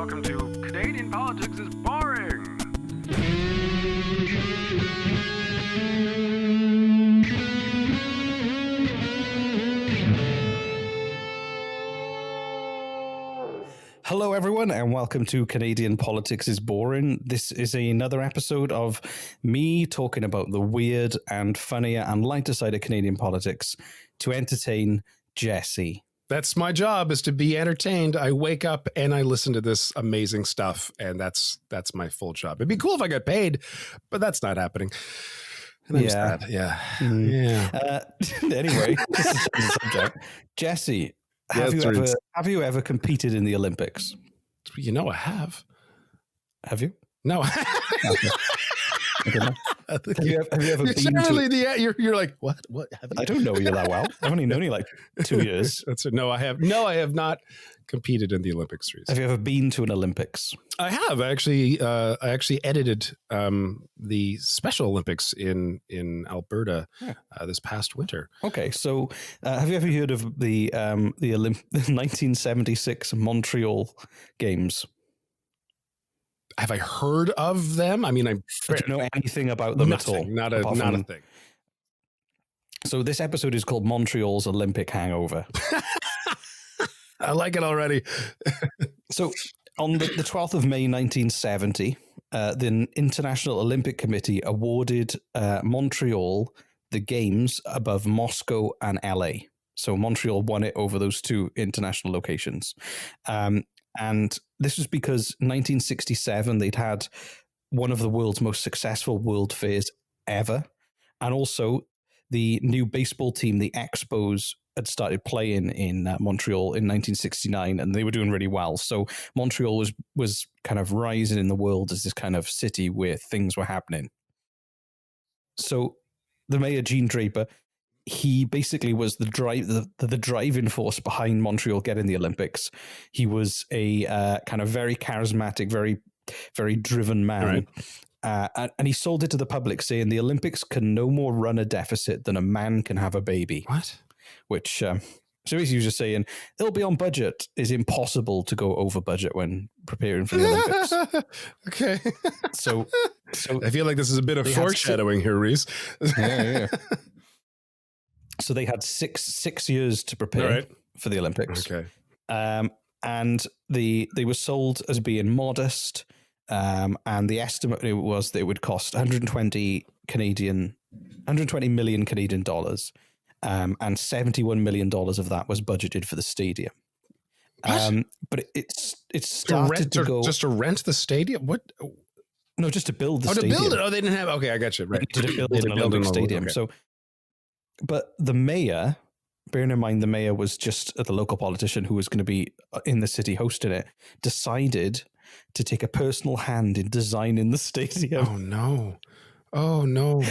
welcome to Canadian Politics is Boring. Hello, everyone, and welcome to Canadian Politics is Boring. This is another episode of me talking about the weird and funnier and lighter side of Canadian politics to entertain Jesse. That's my job, is to be entertained. I wake up and I listen to this amazing stuff, and that's my full job. It'd be cool if I got paid, but that's not happening. And I'm sad. Yeah. Anyway, this is the subject. Jesse, have you ever competed in the Olympics? You know I have. Have you? No. Okay. Have you ever been to... You're like, what? I don't know you that well. I've only known you like 2 years. No, I have not competed in the Olympics. Have you ever been to an Olympics? I have. I actually edited the Special Olympics in Alberta this past winter. Okay, so have you ever heard of the 1976 Montreal Games? Have I heard of them? I mean, I don't know anything about them at all. Not a thing. So this episode is called Montreal's Olympic Hangover. I like it already. So on the 12th of May, 1970, the International Olympic Committee awarded Montreal the games above Moscow and LA. So Montreal won it over those two international locations. And this was because 1967, they'd had one of the world's most successful world fairs ever. And also the new baseball team, the Expos, had started playing in Montreal in 1969, and they were doing really well. So Montreal was kind of rising in the world as this kind of city where things were happening. So the mayor, Gene Draper, he basically was the driving force behind Montreal getting the Olympics. He was a kind of very charismatic, very, very driven man. Right. And he sold it to the public, saying the Olympics can no more run a deficit than a man can have a baby. What? Which, so basically he was just saying, it'll be on budget. It's impossible to go over budget when preparing for the Olympics. Okay. So I feel like this is a bit of foreshadowing here, Reese. Yeah. So they had six years to prepare for the Olympics. Okay. And they were sold as being modest. And the estimate was that it would cost 120 million Canadian dollars. And $71 million of that was budgeted for the stadium. But it started to go just to rent the stadium. What? No, just to build the stadium. To build it. Oh, they didn't have. Okay, I got you. Right. To build an Olympic stadium. Okay. So, but the mayor, bearing in mind the mayor was just the local politician who was going to be in the city hosting it, decided to take a personal hand in designing the stadium. Oh no.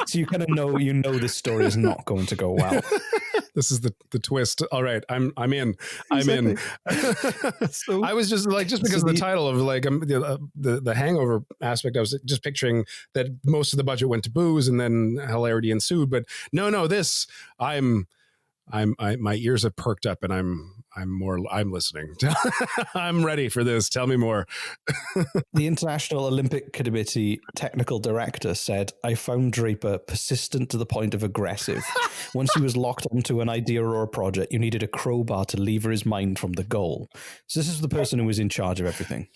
So you kind of know this story is not going to go well. This is the twist. All right, I'm in. I'm in. So, I was just because of the title of the Hangover aspect. I was just picturing that most of the budget went to booze, and then hilarity ensued. But no, my ears have perked up, and I'm listening. I'm ready for this. Tell me more. The International Olympic Committee technical director said, I found Draper persistent to the point of aggressive. Once he was locked onto an idea or a project, you needed a crowbar to lever his mind from the goal. So this is the person who was in charge of everything.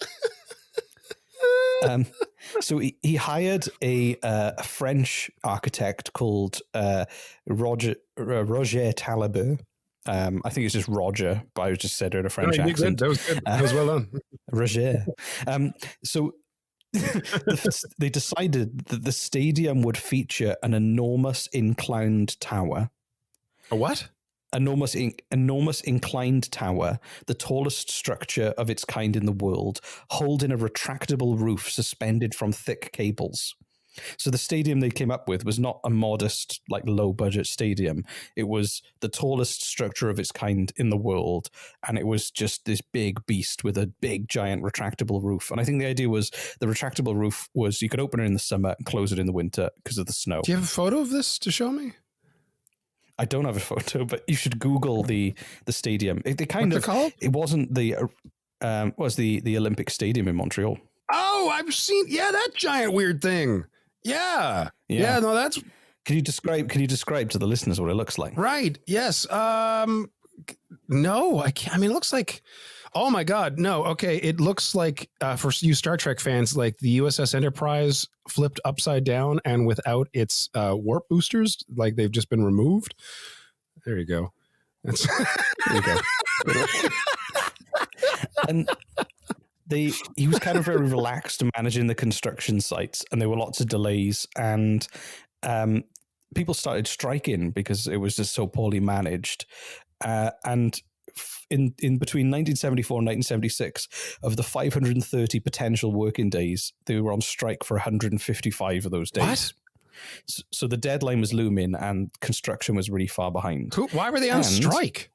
So he hired a French architect called Roger Talabot. I think it's just Roger, but I just said it in a French accent. That was good. That was well done. Roger. So they decided that the stadium would feature an enormous inclined tower. A what? Enormous inclined tower, the tallest structure of its kind in the world, holding a retractable roof suspended from thick cables. So the stadium they came up with was not a modest, low budget stadium. It was the tallest structure of its kind in the world. And it was just this big beast with a big, giant retractable roof. And I think the idea was the retractable roof was you could open it in the summer and close it in the winter because of the snow. Do you have a photo of this to show me? I don't have a photo, but you should Google the stadium. It kind What's of it called? It wasn't was the Olympic Stadium in Montreal. Oh, I've seen that giant weird thing. Yeah. No, that's Can you describe to the listeners what it looks like? right. Yes. No, I can't. I mean, it looks like. Oh my God, no. Okay, it looks like for you Star Trek fans, like the USS Enterprise flipped upside down and without its warp boosters, like they've just been removed. There you go. There you go. And he was kind of very relaxed managing the construction sites, and there were lots of delays, and people started striking because it was just so poorly managed. And in between 1974 and 1976, of the 530 potential working days, they were on strike for 155 of those days. What? So the deadline was looming, and construction was really far behind. Why were they on strike?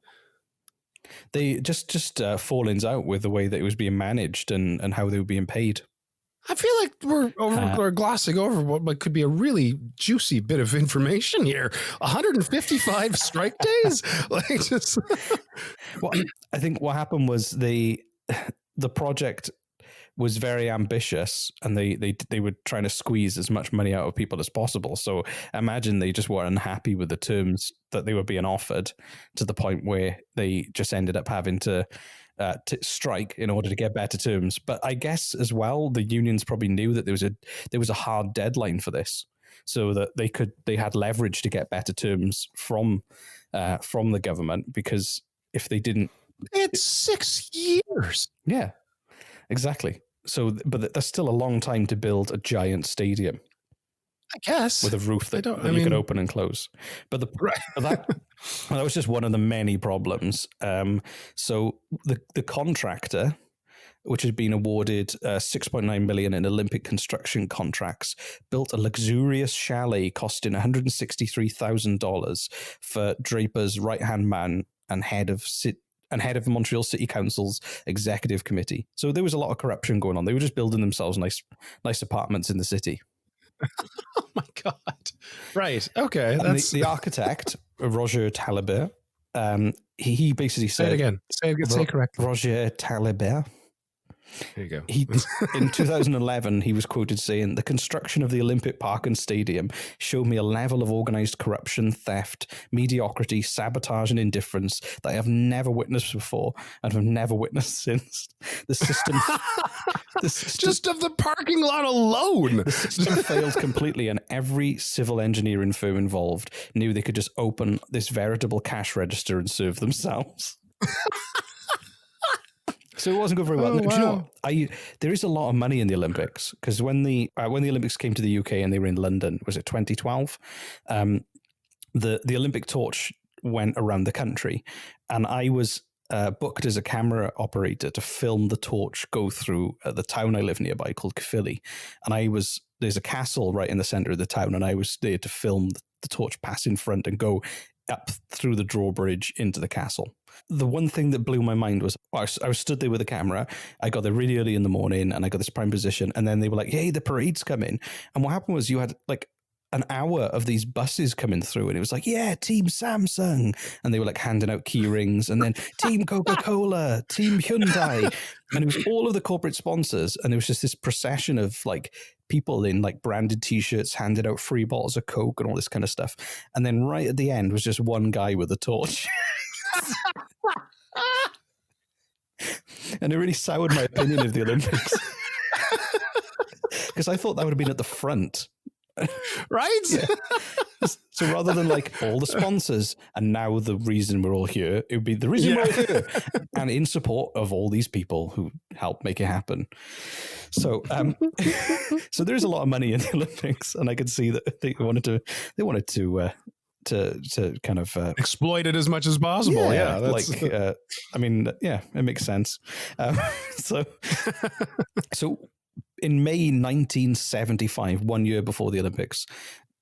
They just fallings out with the way that it was being managed and how they were being paid. I feel like we're glossing over what could be a really juicy bit of information here. 155 strike days? Like just Well, I think what happened was the project was very ambitious, and they were trying to squeeze as much money out of people as possible. So imagine they just were unhappy with the terms that they were being offered, to the point where they just ended up having to strike in order to get better terms. But I guess as well, the unions probably knew that there was a hard deadline for this, so that they had leverage to get better terms from the government, because if they didn't, it's 6 years. Yeah, exactly. So, but that's still a long time to build a giant stadium, I guess, with a roof that you could open and close. But that was just one of the many problems. So the contractor, which had been awarded $6.9 million in Olympic construction contracts, built a luxurious chalet costing $163,000 for Draper's right-hand man and head of Montreal City Council's executive committee. So there was a lot of corruption going on. They were just building themselves nice apartments in the city. Oh my God. Right. Okay. And the architect, Roger Talibert, he basically said... Say it again. Say it correctly. Roger Talibert. There you go. In 2011, he was quoted saying, "The construction of the Olympic Park and Stadium showed me a level of organized corruption, theft, mediocrity, sabotage, and indifference that I have never witnessed before and have never witnessed since. The system just of the parking lot alone. The system failed completely, and every civil engineering firm involved knew they could just open this veritable cash register and serve themselves." So it wasn't going very well. Oh, Do wow. you know what? There is a lot of money in the Olympics, because when the Olympics came to the UK and they were in London, was it 2012? The Olympic torch went around the country, and I was booked as a camera operator to film the torch go through the town I live nearby called Caerphilly. And there's a castle right in the center of the town, and I was there to film the torch pass in front and go up through the drawbridge into the castle. The one thing that blew my mind was I was stood there with a camera. I got there really early in the morning, and I got this prime position, and then they were like, "Hey, the parade's coming." And what happened was you had like an hour of these buses coming through, and it was like, "Yeah, Team Samsung," and they were like handing out key rings, and then Team Coca-Cola, Team Hyundai, and it was all of the corporate sponsors, and it was just this procession of like people in like branded t-shirts handed out free bottles of Coke and all this kind of stuff. And then right at the end was just one guy with a torch. And it really soured my opinion of the Olympics, because I thought that would have been at the front. Right? Yeah. So rather than like all the sponsors and now the reason we're all here, it would be the reason we're all here and in support of all these people who helped make it happen. So so there is a lot of money in the Olympics, and I could see that they wanted to kind of exploit it as much as possible. Yeah, that's... I mean, yeah, it makes sense. So in May 1975, 1 year before the Olympics,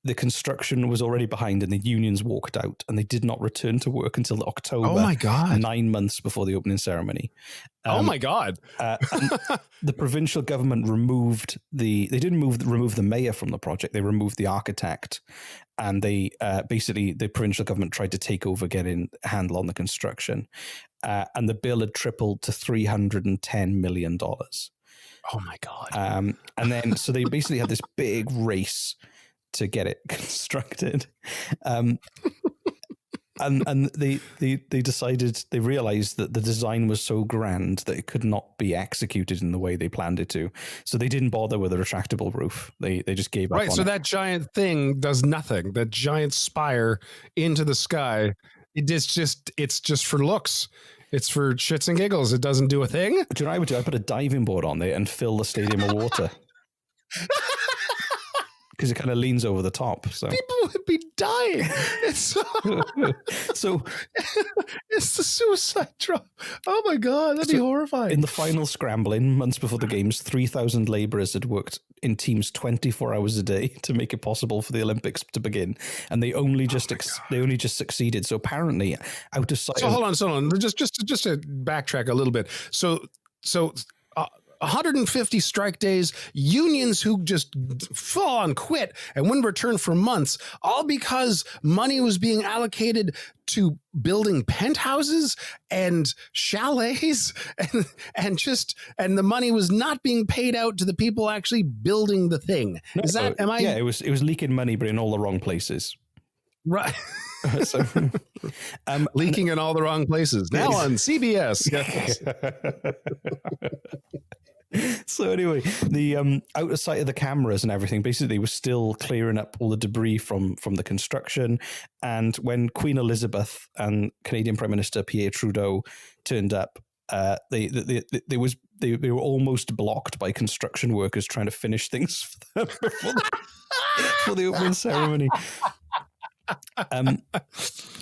the construction was already behind and the unions walked out and they did not return to work until October. Oh my God. 9 months before the opening ceremony. Oh my God. The provincial government they didn't remove the mayor from the project. They removed the architect, and they basically, the provincial government tried to take over, getting a handle on the construction. And the bill had tripled to $310 million. Oh my God. And then, so they basically had this big race to get it constructed. And they realized that the design was so grand that it could not be executed in the way they planned it to. So they didn't bother with a retractable roof. They just gave up. Right. So that giant thing does nothing. That giant spire into the sky. It's just for looks. It's for shits and giggles. It doesn't do a thing. Do you know what I would do? I put a diving board on there and fill the stadium with water. Because it kind of leans over the top. So people would be dying. It's so it's the suicide drop. Oh my God, that'd be horrifying. In the final scrambling, months before the games, 3,000 labourers had worked in teams 24 hours a day to make it possible for the Olympics to begin, and they only just succeeded. So apparently, out of sight. So hold on, just to backtrack a little bit. So 150 strike days, unions who just full on quit and wouldn't return for months, all because money was being allocated to building penthouses and chalets and the money was not being paid out to the people actually building the thing. Yeah, it was leaking money, but in all the wrong places. Right. So, leaking in all the wrong places. Now on CBS. So anyway, the out of sight of the cameras and everything, basically was still clearing up all the debris from the construction. And when Queen Elizabeth and Canadian Prime Minister Pierre Trudeau turned up, they were almost blocked by construction workers trying to finish things for the opening ceremony.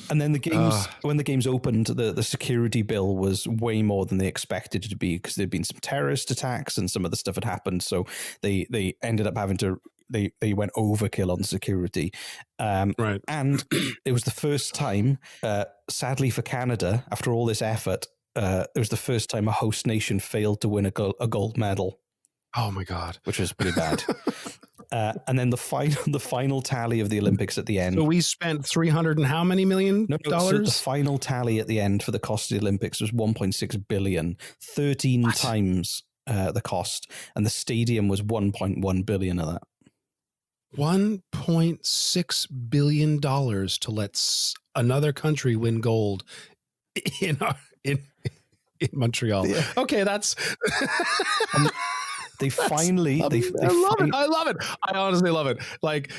And then the games, when the games opened, the security bill was way more than they expected it to be, because there'd been some terrorist attacks and some other stuff had happened. So they ended up having to, they went overkill on security. Right. And it was the first time, sadly for Canada, after all this effort, it was the first time a host nation failed to win a gold medal. Oh my God. Which was pretty bad. And then the final tally of the Olympics at the end. So we spent $300 and how many million dollars? So the final tally at the end for the cost of the Olympics was $1.6 billion, 13 times the cost, and the stadium was $1.1 billion of that. $1.6 billion to let another country win gold in Montreal. Yeah. Okay, that's. I love it. I honestly love it. Like,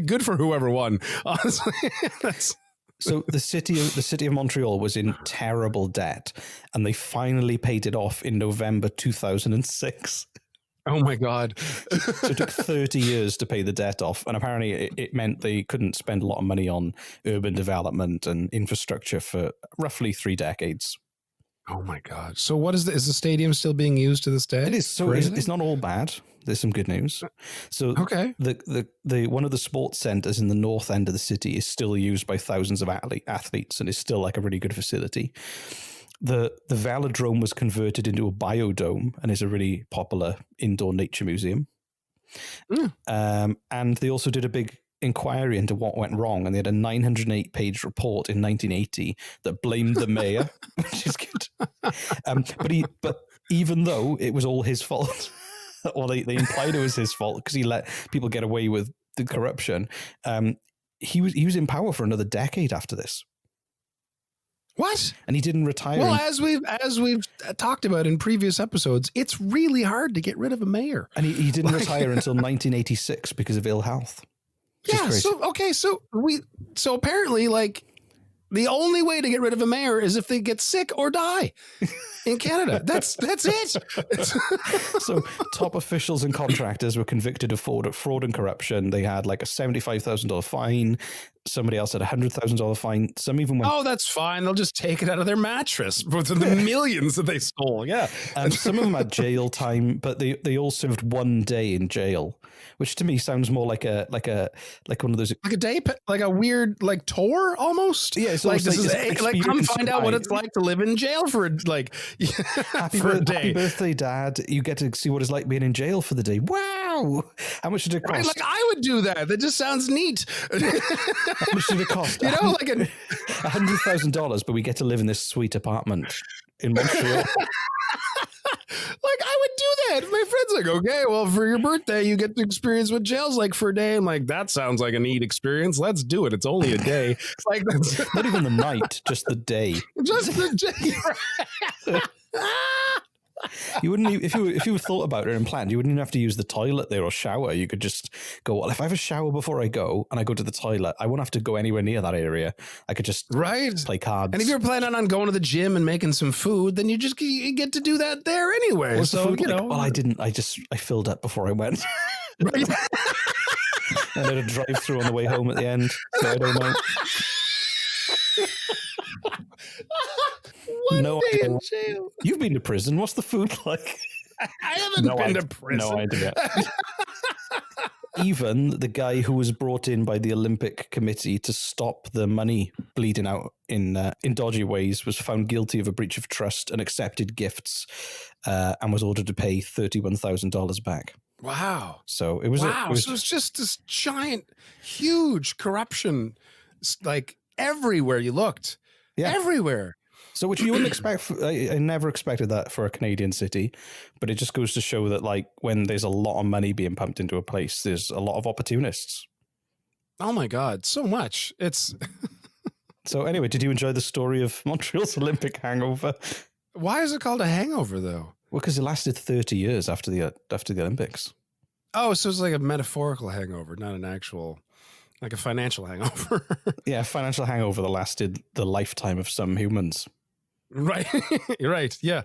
good for whoever won. Honestly, So the city of Montreal was in terrible debt, and they finally paid it off in November 2006. Oh my God. So it took 30 years to pay the debt off. And apparently it meant they couldn't spend a lot of money on urban development and infrastructure for roughly 3 decades. Oh my God. So what is the stadium still being used to this day? It is. So it's not all bad. There's some good news. So okay. The one of the sports centers in the north end of the city is still used by thousands of athletes and is still like a really good facility. The velodrome was converted into a biodome and is a really popular indoor nature museum. And they also did a big inquiry into what went wrong, and they had a 908-page report in 1980 that blamed the mayor, which is good. But even though it was all his fault, well, they implied it was his fault because he let people get away with the corruption. He was in power for another decade after this. What? And he didn't retire. Well, as we've talked about in previous episodes, it's really hard to get rid of a mayor. And he didn't retire until 1986 because of ill health. Yeah. So apparently, like, the only way to get rid of a mayor is if they get sick or die in Canada. That's it. So top officials and contractors were convicted of fraud and corruption. They had like a $75,000 fine. Somebody else had $100,000 fine. Some even went. Oh, that's fine. They'll just take it out of their mattress for the millions that they stole. Yeah. And some of them had jail time, but they all served 1 day in jail, which to me sounds more like one of those, like a day, like a weird like tour almost. Yeah, it's like this is like come find out what it's like to live in jail for like for a day. Happy birthday, Dad! You get to see what it's like being in jail for the day. Wow! How much did it cost? Right, like I would do that. That just sounds neat. How much did it cost? You know, like $100,000, but we get to live in this sweet apartment in Montreal. Like I would do that. My friend's like, okay, well, for your birthday, you get to experience what jail's like for a day. I'm like, that sounds like a neat experience. Let's do it. It's only a day. Like that's not even the night, just the day. Just the day. You wouldn't, if you thought about it and planned, you wouldn't even have to use the toilet there or shower. You could just go, well, if I have a shower before I go and I go to the toilet, I won't have to go anywhere near that area. I could just play cards. And if you're planning on going to the gym and making some food, then you get to do that there anyway. What's so, the food you know. Well, I didn't. I filled up before I went. Right. And then a drive through on the way home at the end. So I don't know. One day in jail. You've been to prison. What's the food like? I haven't been to prison. No idea. Even the guy who was brought in by the Olympic Committee to stop the money bleeding out in dodgy ways was found guilty of a breach of trust and accepted gifts and was ordered to pay $31,000 back. Wow. So it was. So it's just this giant, huge corruption, like everywhere you looked. Yeah. Everywhere. So which you wouldn't expect. I never expected that for a Canadian city, but it just goes to show that like when there's a lot of money being pumped into a place, there's a lot of opportunists. Oh my God, so much. It's So anyway, did you enjoy the story of Montreal's Olympic hangover? Why is it called a hangover though? Well, because it lasted 30 years after the Olympics. Oh, so it's like a metaphorical hangover, not an actual, like a financial hangover. Yeah, financial hangover that lasted the lifetime of some humans. Right. Right. Yeah.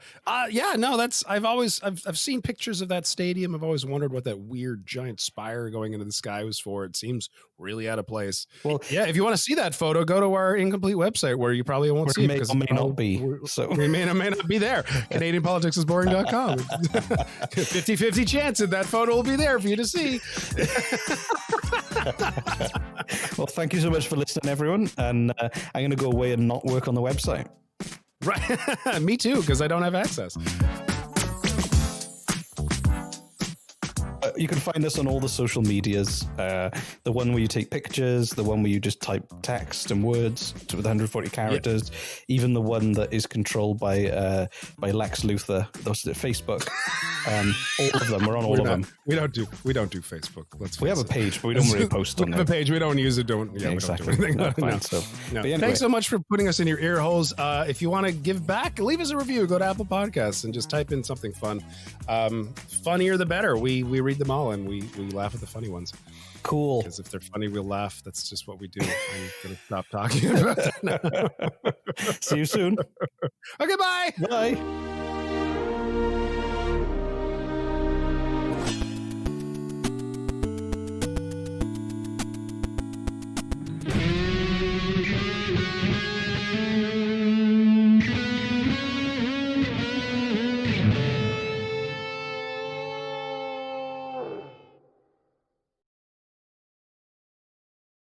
Yeah. No, I've seen pictures of that stadium. I've always wondered what that weird giant spire going into the sky was for. It seems really out of place. Well, yeah. If you want to see that photo, go to our incomplete website where you probably won't see it because it may not be. So we may not be there. CanadianPoliticsIsBoring.com. 50-50 chance that that photo will be there for you to see. Well, thank you so much for listening, everyone. And I'm going to go away and not work on the website. Right. Me too, because I don't have access. You can find us on all the social medias. The one where you take pictures, the one where you just type text and words with 140 characters, even the one that is controlled by Lex Luthor. That's Facebook. All of them. We're on all of them. We don't do Facebook. We have a page, but we don't really post on it. We have a page. We don't use it. Exactly. We don't do anything. No. So, Anyway. Thanks so much for putting us in your ear holes. If you want to give back, leave us a review. Go to Apple Podcasts and just type in something fun. Funnier the better. We read them all and we laugh at the funny ones. Cool. Because if they're funny, we'll laugh. That's just what we do. I'm going to stop talking about it now. See you soon. Okay, bye. Bye.